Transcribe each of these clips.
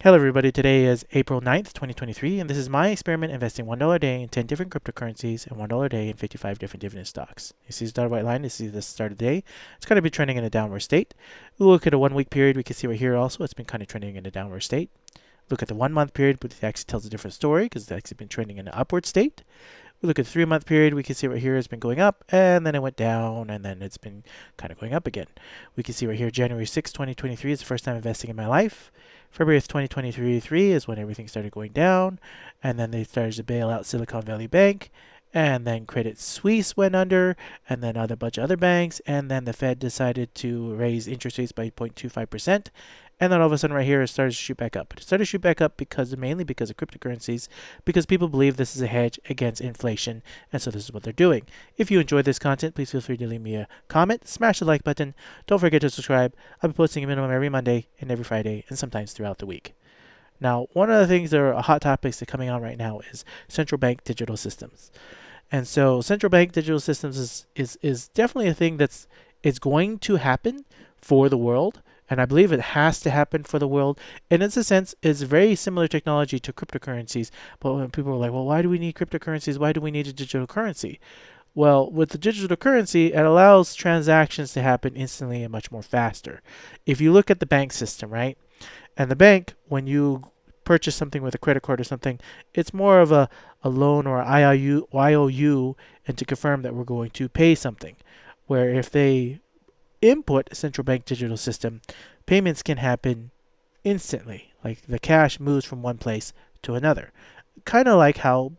Hello everybody, today is April 9th, 2023, and this is my experiment investing $1 a day in 10 different cryptocurrencies and $1 a day in 55 different dividend stocks. You see the dotted white line, you see the start of the day. It's going to be trending in a downward state. We'll look at a 1 week period, we can see right here also, it's been kind of trending in a downward state. Look at the 1 month period, but it actually tells a different story because it's actually been trending in an upward state. We look at the 3 month period, we can see right here it's been going up, and then it went down, and then it's been kind of going up again. We can see right here January 6, 2023 is the first time investing in my life. February of 2023 is when everything started going down, and then they started to bail out Silicon Valley Bank, and then Credit Suisse went under, and then a bunch of other banks, and then the Fed decided to raise interest rates by 0.25%, and then all of a sudden right here it started to shoot back up. It started to shoot back up mainly because of cryptocurrencies, because people believe this is a hedge against inflation, and so this is what they're doing. If you enjoyed this content, please feel free to leave me a comment, smash the like button, don't forget to subscribe. I'll be posting a minimum every Monday and every Friday, and sometimes throughout the week. Now, one of the things that are hot topics that are coming on right now is central bank digital systems. And so central bank digital systems is definitely a thing it's going to happen for the world. And I believe it has to happen for the world. And in a sense, it's very similar technology to cryptocurrencies. But when people are like, well, why do we need cryptocurrencies? Why do we need a digital currency? Well, with the digital currency, it allows transactions to happen instantly and much more faster. If you look at the bank system, right? And the bank, when you purchase something with a credit card or something, it's more of a loan or IOU and to confirm that we're going to pay something. Where if they input a central bank digital system, payments can happen instantly. Like the cash moves from one place to another. Kind of like how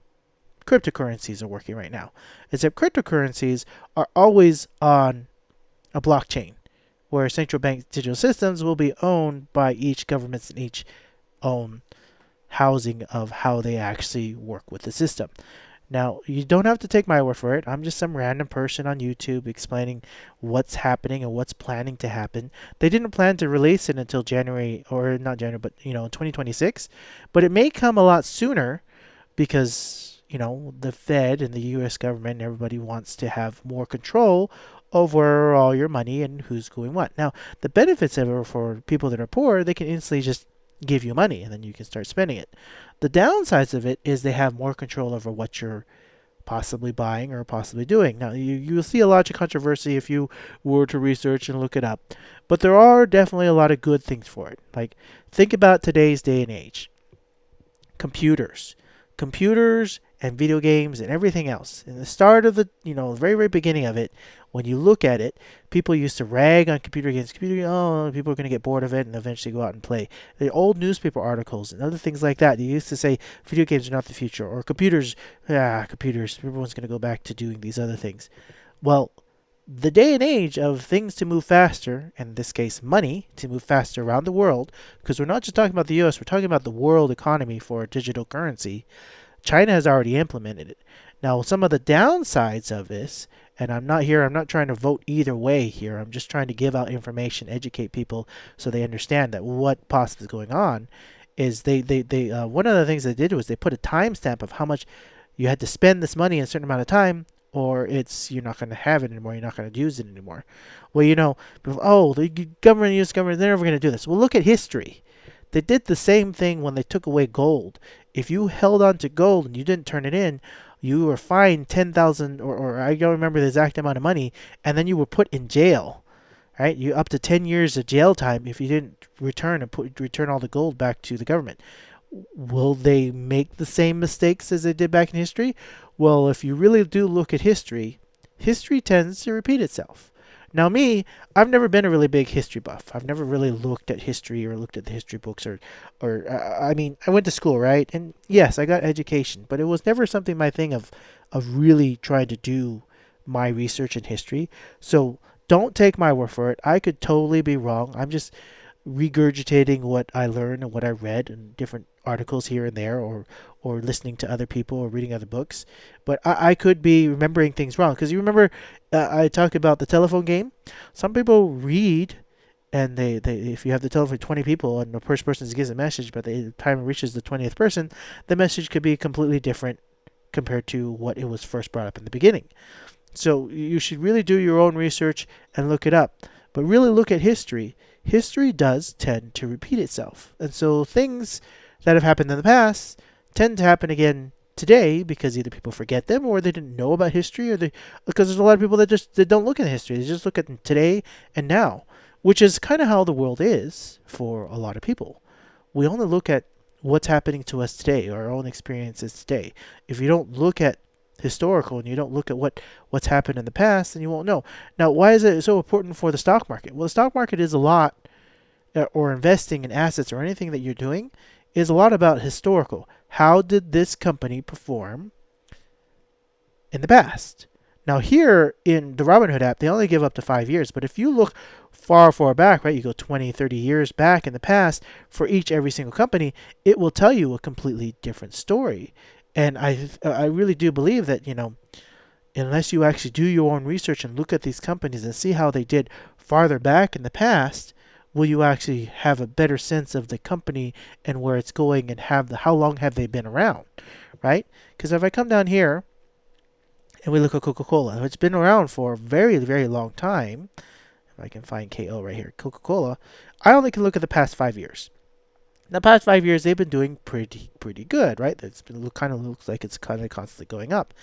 cryptocurrencies are working right now. Except cryptocurrencies are always on a blockchain, where central bank digital systems will be owned by each government and each own housing of how they actually work with the system. Now, you don't have to take my word for it. I'm just some random person on YouTube explaining what's happening and what's planning to happen. They didn't plan to release it until January, or not January, but 2026. But it may come a lot sooner because, the Fed and the US government and everybody wants to have more control over all your money and who's doing what. Now, the benefits of it for people that are poor, they can instantly just give you money and then you can start spending it. The downsides of it is they have more control over what you're possibly buying or possibly doing. Now, you'll see a lot of controversy if you were to research and look it up, but there are definitely a lot of good things for it. Like, think about today's day and age. Computers and video games and everything else. In the start of the, very, very beginning of it, when you look at it, people used to rag on computer games. Oh, people are going to get bored of it and eventually go out and play. The old newspaper articles and other things like that, you used to say video games are not the future, or computers, everyone's going to go back to doing these other things. Well, the day and age of things to move faster, in this case money, to move faster around the world, because we're not just talking about the US, we're talking about the world economy for a digital currency. China has already implemented it. Now, some of the downsides of this, and I'm not trying to vote either way here. I'm just trying to give out information, educate people so they understand that what possibly is going on is they one of the things they did was they put a timestamp of how much you had to spend this money in a certain amount of time, or you're not going to have it anymore. You're not going to use it anymore. Well, the government, U.S. government, they're never going to do this. Well, look at history. They did the same thing when they took away gold. If you held on to gold and you didn't turn it in, you were fined 10,000 or I don't remember the exact amount of money, and then you were put in jail. Right? You up to 10 years of jail time if you didn't return all the gold back to the government. Will they make the same mistakes as they did back in history? Well, if you really do look at history, history tends to repeat itself. Now, I've never been a really big history buff. I've never really looked at history or looked at the history books I went to school, right? And yes, I got education, but it was never something my thing of really trying to do my research in history. So don't take my word for it. I could totally be wrong. I'm just regurgitating what I learned and what I read in different articles here and there, or listening to other people or reading other books. But I could be remembering things wrong. Because you remember I talked about the telephone game. Some people read, and they if you have the telephone 20 people and the first person gives a message, but the time it reaches the 20th person, the message could be completely different compared to what it was first brought up in the beginning. So you should really do your own research and look it up. But really look at history. history does tend to repeat itself. And so things that have happened in the past tend to happen again today because either people forget them or they didn't know about history, or because there's a lot of people that don't look at history. They just look at today and now, which is kind of how the world is for a lot of people. We only look at what's happening to us today, our own experiences today. If you don't look at historical and you don't look at what's happened in the past, then you won't know. Now, why is it so important for the stock market? Well, the stock market is a lot, or investing in assets or anything that you're doing is a lot about historical. How did this company perform in the past? Now here in the Robinhood app, they only give up to 5 years. But if you look far back, right, you go 20, 30 years back in the past for every single company, it will tell you a completely different story. And I really do believe that, unless you actually do your own research and look at these companies and see how they did farther back in the past, will you actually have a better sense of the company and where it's going and how long have they been around, right? Because if I come down here and we look at Coca-Cola, it's been around for a very, very long time. If I can find KO right here, Coca-Cola, I only can look at the past 5 years. In the past 5 years, they've been doing pretty good, right? Kind of looks like it's kind of constantly going up.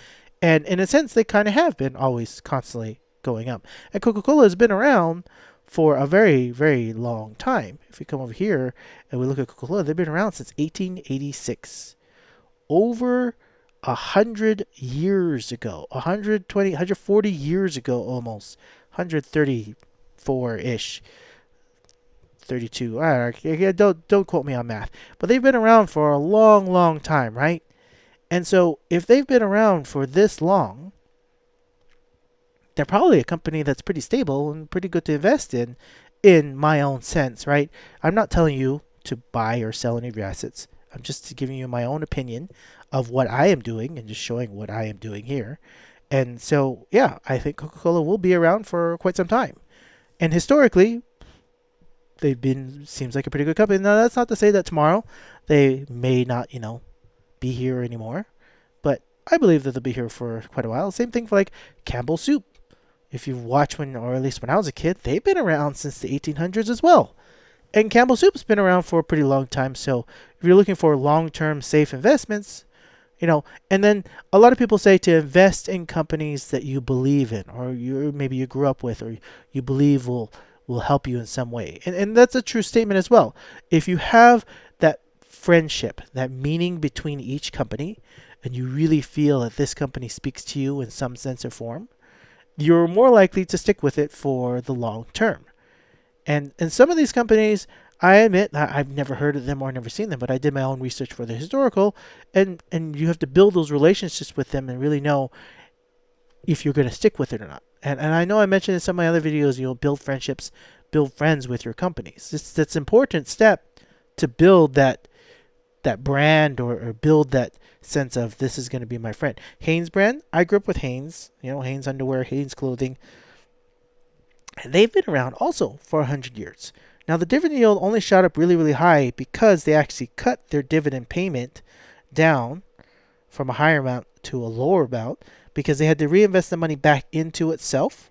And in a sense, they kind of have been always constantly going up. And Coca-Cola has been around for a very, very long time. If we come over here and we look at Coca-Cola, they've been around since 1886. Over 100 years ago. 120, 140 years ago almost. 134-ish. 32. Don't quote me on math. But they've been around for a long time, right? And so if they've been around for this long, they're probably a company that's pretty stable and pretty good to invest in my own sense, right? I'm not telling you to buy or sell any of your assets. I'm just giving you my own opinion of what I am doing and just showing what I am doing here. And so, yeah, I think Coca-Cola will be around for quite some time. And historically, seems like a pretty good company. Now, that's not to say that tomorrow they may not, be here anymore. But I believe that they'll be here for quite a while. Same thing for like Campbell Soup. If you've watched or at least when I was a kid, they've been around since the 1800s as well. And Campbell Soup's been around for a pretty long time. So if you're looking for long-term safe investments, and then a lot of people say to invest in companies that you believe in, or maybe you grew up with, or you believe will help you in some way. And that's a true statement as well. If you have that friendship, that meaning between each company, and you really feel that this company speaks to you in some sense or form, you're more likely to stick with it for the long term. And some of these companies, I admit, I've never heard of them or never seen them, but I did my own research for the historical, and you have to build those relationships with them and really know if you're going to stick with it or not. And I know I mentioned in some of my other videos, build friendships, build friends with your companies. That's an important step to build that brand or build that sense of this is going to be my friend. Hanes brand, I grew up with Hanes, Hanes underwear, Hanes clothing. And they've been around also for 100 years. Now, the dividend yield only shot up really, really high because they actually cut their dividend payment down from a higher amount to a lower amount because they had to reinvest the money back into itself.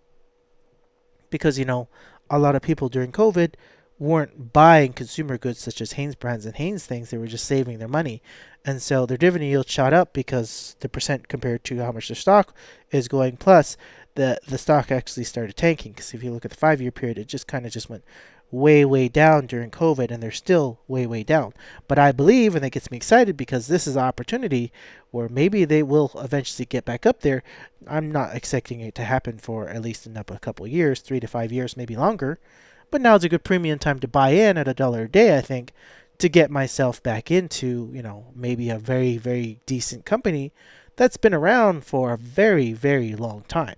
Because, a lot of people during COVID weren't buying consumer goods such as Hanes brands and Hanes things. They were just saving their money. And so their dividend yield shot up because the percent compared to how much their stock is going. Plus, the stock actually started tanking. Because if you look at the 5-year period, it just went way down during COVID, and they're still way down. But I believe, and that gets me excited because this is an opportunity where maybe they will eventually get back up there. I'm not expecting it to happen for at least a couple of years, 3 to 5 years, maybe longer. But now is a good premium time to buy in at $1 a day, I think, to get myself back into, maybe a very, very decent company that's been around for a very, very long time.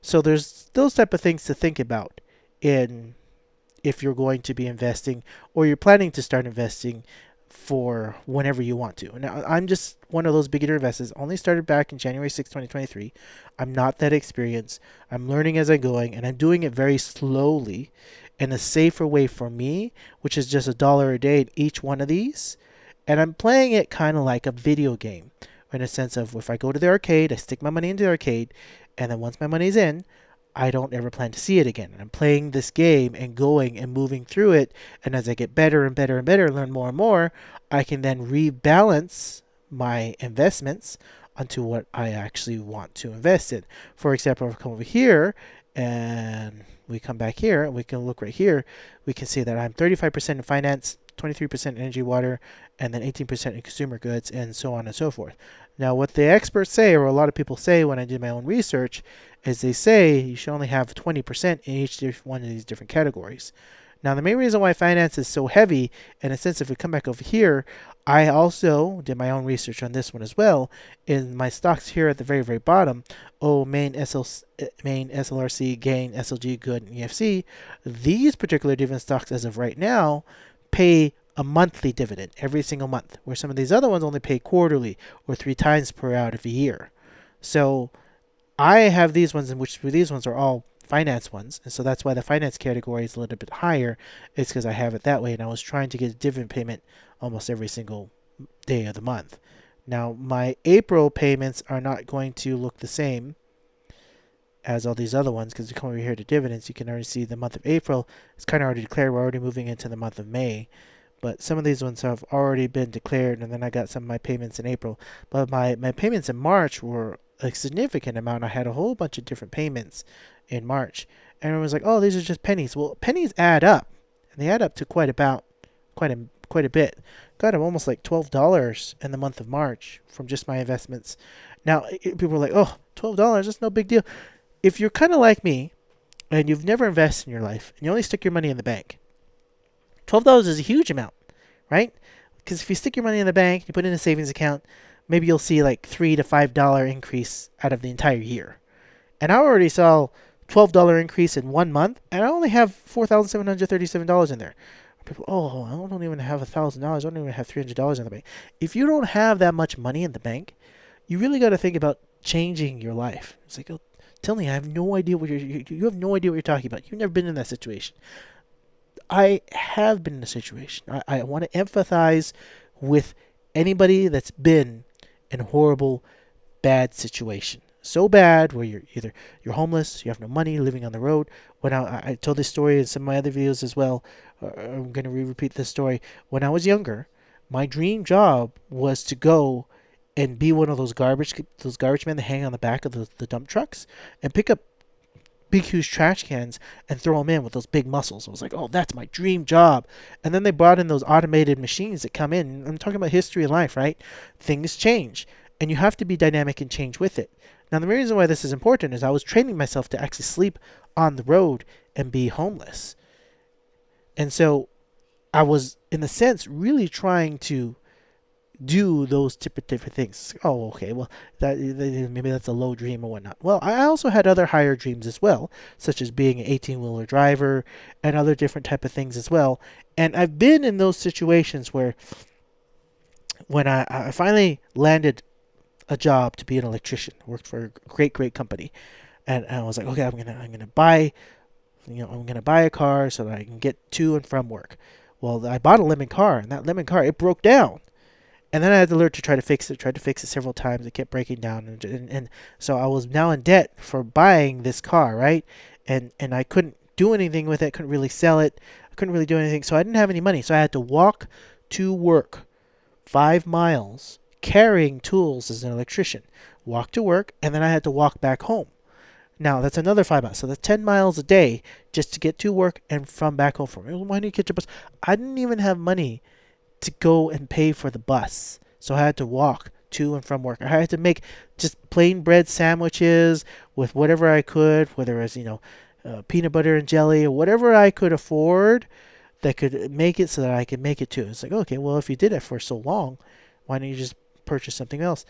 So there's those type of things to think about if you're going to be investing or you're planning to start investing for whenever you want to. Now, I'm just one of those beginner investors. Only started back in January 6, 2023. I'm not that experienced. I'm learning as I'm going, and I'm doing it very slowly in a safer way for me, which is just $1 a day in each one of these. And I'm playing it kind of like a video game in a sense of if I go to the arcade, I stick my money into the arcade, and then once my money's in, I don't ever plan to see it again. And I'm playing this game and going and moving through it. And as I get better and better and better, learn more and more, I can then rebalance my investments onto what I actually want to invest in. For example, if I come over here and we come back here and we can look right here, we can see that I'm 35% in finance, 23% in energy, water, and then 18% in consumer goods, and so on and so forth. Now, what the experts say, or a lot of people say when I do my own research, is they say you should only have 20% in each one of these different categories. Now, the main reason why finance is so heavy, in a sense, if we come back over here, I also did my own research on this one as well. In my stocks here at the very, very bottom, main, main, SLRC, gain, SLG, good, and EFC, these particular dividend stocks as of right now pay a monthly dividend every single month, where some of these other ones only pay quarterly or 3 times per out of a year. So I have these ones, in which these ones are all finance ones, and so that's why the finance category is a little bit higher. It's because I have it that way, and I was trying to get a dividend payment almost every single day of the month. Now, my April payments are not going to look the same as all these other ones, because you come over here to dividends, you can already see the month of April. It's kind of already declared. We're already moving into the month of May. But some of these ones have already been declared, and then I got some of my payments in April. But my payments in March were a significant amount. I had a whole bunch of different payments in March. And everyone was like, oh, these are just pennies. Well, pennies add up. And they add up to quite a bit. Got almost like $12 in the month of March from just my investments. Now, people are like, oh, $12, that's no big deal. If you're kind of like me, and you've never invested in your life, and you only stick your money in the bank, $12 is a huge amount, right? Because if you stick your money in the bank, you put it in a savings account, maybe you'll see like $3 to $5 increase out of the entire year. And I already saw $12 increase in 1 month, and I only have $4,737 in there. People, oh, I don't even have $1,000. I don't even have $300 in the bank. If you don't have that much money in the bank, you really got to think about changing your life. It's like, oh, tell me, I have no idea what you have no idea what you're talking about. You've never been in that situation. I have been in a situation. I want to empathize with anybody that's been in a horrible, bad situation. So bad where you're homeless, you have no money, living on the road. When I told this story in some of my other videos as well. I'm going to repeat this story. When I was younger, my dream job was to go and be one of those garbage men that hang on the back of the dump trucks and pick up big huge trash cans and throw them in with those big muscles. I was like, oh, that's my dream job. And then they brought in those automated machines that come in. I'm talking about history of life, right? Things change, and you have to be dynamic and change with it. Now, the reason why this is important is I was training myself to actually sleep on the road and be homeless. And so I was, in a sense, really trying to do those different things. Oh, okay, well, maybe that's a low dream or whatnot. Well, I also had other higher dreams as well, such as being an 18-wheeler driver and other different type of things as well. And I've been in those situations where when I finally landed a job to be an electrician, worked for a great company, and I was like, okay, I'm gonna buy, I'm gonna buy a car so that I can get to and from work. Well, I bought a lemon car, and that lemon car, it broke down. And then I had to learn to try to fix it. Tried to fix it several times. It kept breaking down, and so I was now in debt for buying this car, right? And I couldn't do anything with it. Couldn't really sell it. I couldn't really do anything. So I didn't have any money. So I had to walk to work 5 miles carrying tools as an electrician. Walk to work, and then I had to walk back home. Now that's another 5 miles. So that's 10 miles a day just to get to work and from back home. Why do you catch a bus? I didn't even have money to go and pay for the bus. So I had to walk to and from work. I had to make just plain bread sandwiches with whatever I could, whether it was, peanut butter and jelly or whatever I could afford that could make it so that I could make it too. It's like, okay, well, if you did it for so long, why don't you just purchase something else?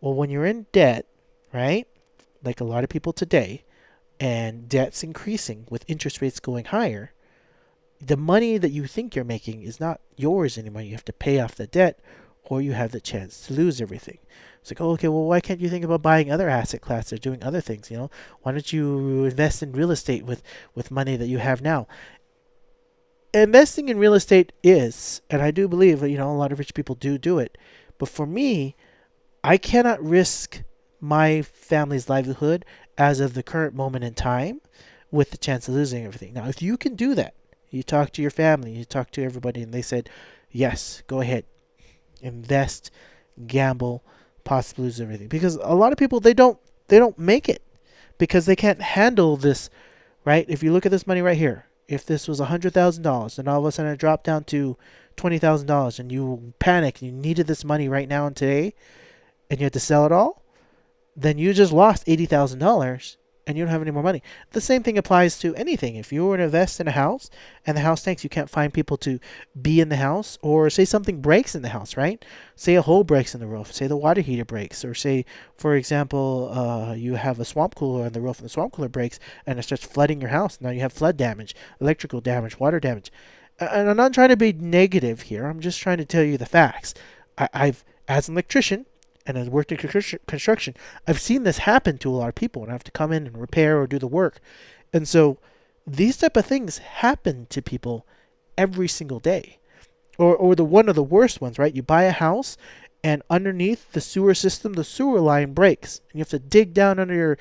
Well, when you're in debt, right, like a lot of people today, and debt's increasing with interest rates going higher, the money that you think you're making is not yours anymore. You have to pay off the debt, or you have the chance to lose everything. It's like, oh, okay, well, why can't you think about buying other asset classes or doing other things? Why don't you invest in real estate with money that you have now? Investing in real estate is, and I do believe that, a lot of rich people do it. But for me, I cannot risk my family's livelihood as of the current moment in time with the chance of losing everything. Now, if you can do that, you talk to your family, you talk to everybody, and they said, yes, go ahead, invest, gamble, possibly lose everything. Because a lot of people, they don't make it because they can't handle this, right? If you look at this money right here, if this was $100,000 and all of a sudden it dropped down to $20,000 and you panicked, you needed this money right now and today, and you had to sell it all, then you just lost $80,000 and you don't have any more money. The same thing applies to anything. If you were to invest in a house and the house tanks, you can't find people to be in the house, or say something breaks in the house, right? Say a hole breaks in the roof, say the water heater breaks, or say, for example, you have a swamp cooler on the roof and the swamp cooler breaks and it starts flooding your house. Now you have flood damage, electrical damage, water damage. And I'm not trying to be negative here. I'm just trying to tell you the facts. I've, as an electrician, and I've worked in construction, I've seen this happen to a lot of people, and I have to come in and repair or do the work. And so these type of things happen to people every single day. Or the one of the worst ones, right? You buy a house and underneath the sewer system, the sewer line breaks. And you have to dig down under your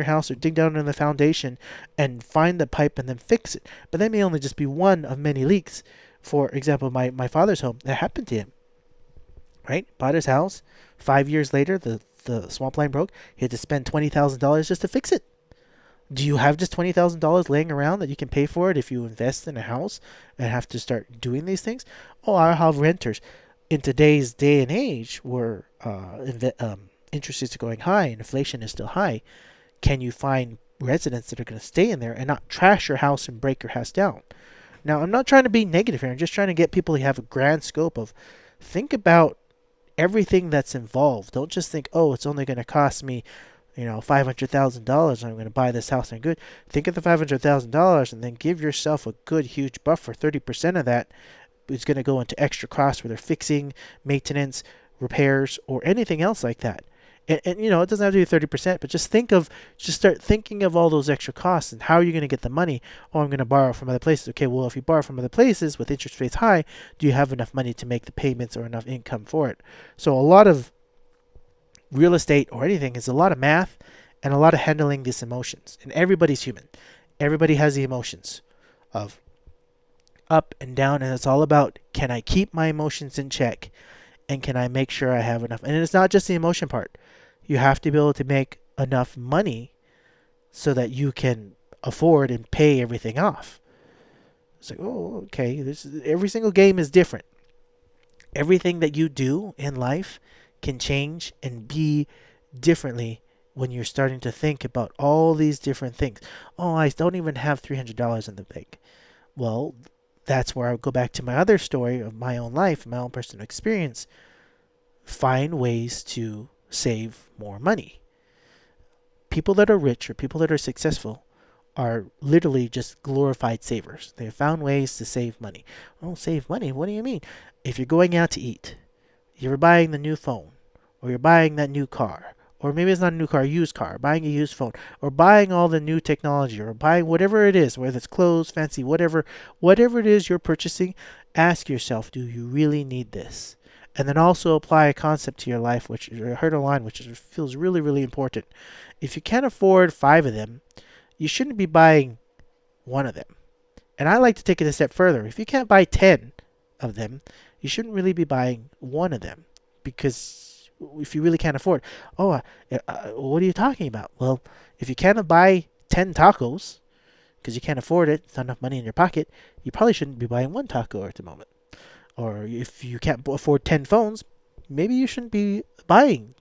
house, or dig down under the foundation and find the pipe and then fix it. But that may only just be one of many leaks. For example, my father's home, that happened to him. Right? Bought his house. 5 years later, the swamp line broke. He had to spend $20,000 just to fix it. Do you have just $20,000 laying around that you can pay for it if you invest in a house and have to start doing these things? Oh, I have renters. In today's day and age, where interest rates are going high and inflation is still high, can you find residents that are going to stay in there and not trash your house and break your house down? Now, I'm not trying to be negative here. I'm just trying to get people to have a grand scope of, think about everything that's involved. Don't just think, oh, it's only going to cost me, $500,000 and I'm going to buy this house and good. Think of the $500,000 and then give yourself a good huge buffer. 30% of that is going to go into extra costs, whether fixing, maintenance, repairs, or anything else like that. And it doesn't have to be 30%, but just start thinking of all those extra costs and how are you going to get the money? Oh, I'm going to borrow from other places. Okay, well, if you borrow from other places with interest rates high, do you have enough money to make the payments or enough income for it? So a lot of real estate or anything is a lot of math and a lot of handling these emotions. And everybody's human. Everybody has the emotions of up and down, and it's all about, can I keep my emotions in check? And can I make sure I have enough? And it's not just the emotion part. You have to be able to make enough money so that you can afford and pay everything off. It's like, oh, okay. Every single game is different. Everything that you do in life can change and be differently when you're starting to think about all these different things. Oh, I don't even have $300 in the bank. Well, that's where I would go back to my other story of my own life, my own personal experience. Find ways to save more money. People that are rich or people that are successful are literally just glorified savers. They have found ways to save money. Oh, save money? What do you mean? If you're going out to eat, you're buying the new phone, or you're buying that new car, or maybe it's not a new car, a used car, buying a used phone, or buying all the new technology, or buying whatever it is, whether it's clothes, fancy, whatever it is you're purchasing, ask yourself, do you really need this? And then also apply a concept to your life, which I heard a line which feels really, really important. If you can't afford 5 of them, you shouldn't be buying 1 of them. And I like to take it a step further. If you can't buy 10 of them, you shouldn't really be buying 1 of them, because if you really can't afford, what are you talking about? Well, if you can't buy 10 tacos because you can't afford it, it's not enough money in your pocket, you probably shouldn't be buying 1 taco at the moment. Or if you can't afford 10 phones, maybe you shouldn't be buying,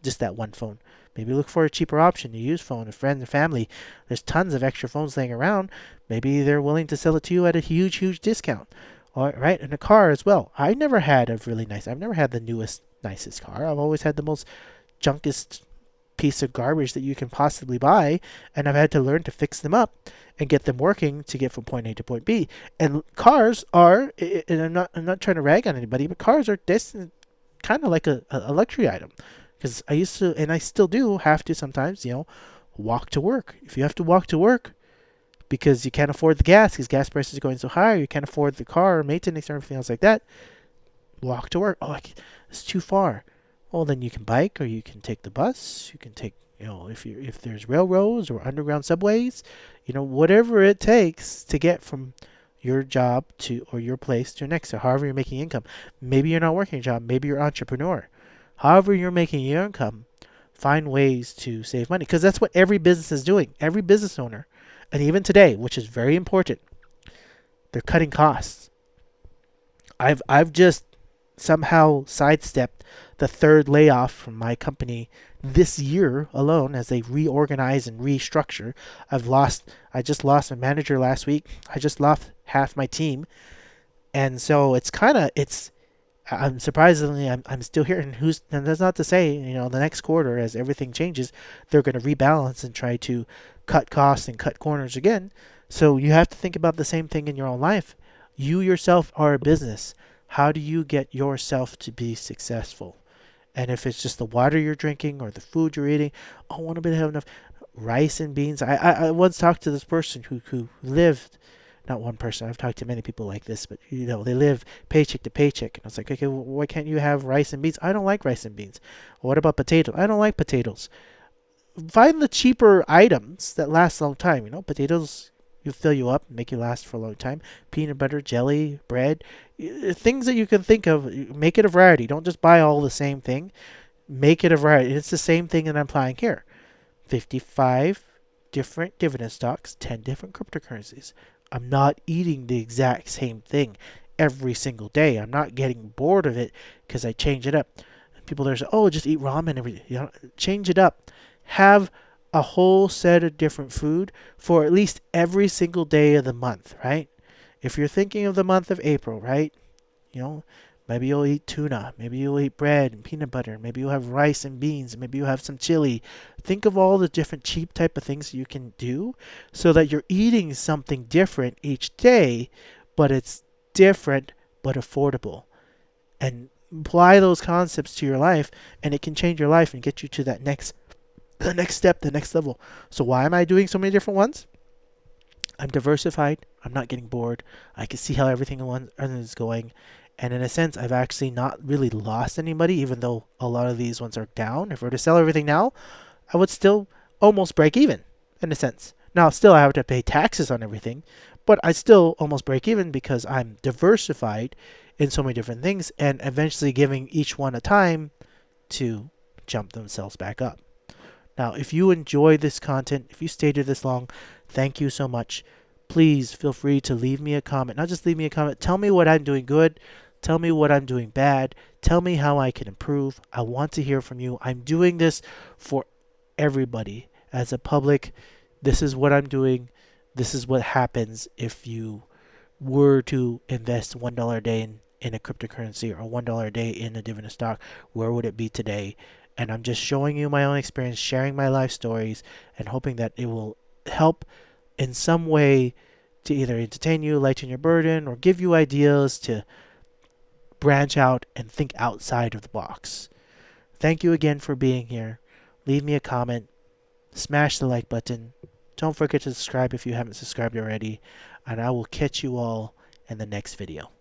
just that 1 phone. Maybe look for a cheaper option, a used phone, a friend, a family. There's tons of extra phones laying around. Maybe they're willing to sell it to you at a huge, huge discount. All right, and a car as well. I've never had the newest, nicest car. I've always had the most junkest piece of garbage that you can possibly buy, and I've had to learn to fix them up and get them working to get from point A to point B. And cars are, and I'm not trying to rag on anybody, but cars are destined kind of like a luxury item, because I used to, and I still do have to sometimes, walk to work. If you have to walk to work because you can't afford the gas, because gas prices are going so high, you can't afford the car, maintenance, or everything else like that, walk to work. Oh, it's too far. Well, then you can bike, or you can take the bus. You can take, if there's railroads or underground subways, whatever it takes to get from your job to or your place to next, so however you're making income. Maybe you're not working a job, maybe you're an entrepreneur. However you're making your income, find ways to save money, because that's what every business is doing. Every business owner, and even today, which is very important, they're cutting costs. I've just somehow sidestepped the third layoff from my company this year alone as they reorganize and restructure. I just lost my manager last week. I just lost half my team. And so I'm surprisingly, I'm still here. And that's not to say, the next quarter, as everything changes, they're going to rebalance and try to cut costs and cut corners again. So you have to think about the same thing in your own life. You yourself are a business. How do you get yourself to be successful? And if it's just the water you're drinking or the food you're eating, I want to have enough rice and beans. I once talked to this person who lived, not one person, I've talked to many people like this, but they live paycheck to paycheck. And I was like, okay, well, why can't you have rice and beans? I don't like rice and beans. What about potatoes? I don't like potatoes. Find the cheaper items that last a long time. Potatoes fill you up, make you last for a long time. Peanut butter, jelly, bread, things that you can think of. Make it a variety. Don't just buy all the same thing. Make it a variety. It's the same thing that I'm applying here. 55 different dividend stocks, 10 different cryptocurrencies. I'm not eating the exact same thing every single day. I'm not getting bored of it because I change it up. People there say, oh, just eat ramen every day. Change it up. Have a whole set of different food for at least every single day of the month, right? If you're thinking of the month of April, right? Maybe you'll eat tuna, maybe you'll eat bread and peanut butter, maybe you'll have rice and beans, maybe you'll have some chili. Think of all the different cheap type of things you can do so that you're eating something different each day, but it's different but affordable. And apply those concepts to your life, and it can change your life and get you to the next step, the next level. So why am I doing so many different ones? I'm diversified. I'm not getting bored. I can see how everything is going. And in a sense, I've actually not really lost anybody, even though a lot of these ones are down. If I were to sell everything now, I would still almost break even, in a sense. Now, still, I have to pay taxes on everything, but I still almost break even because I'm diversified in so many different things and eventually giving each one a time to jump themselves back up. Now, if you enjoy this content, if you stayed here this long, thank you so much. Please feel free to leave me a comment. Not just leave me a comment. Tell me what I'm doing good. Tell me what I'm doing bad. Tell me how I can improve. I want to hear from you. I'm doing this for everybody. As a public, this is what I'm doing. This is what happens if you were to invest $1 a day in a cryptocurrency or $1 a day in a dividend stock. Where would it be today? And I'm just showing you my own experience, sharing my life stories, and hoping that it will help in some way to either entertain you, lighten your burden, or give you ideas to branch out and think outside of the box. Thank you again for being here. Leave me a comment. Smash the like button. Don't forget to subscribe if you haven't subscribed already. And I will catch you all in the next video.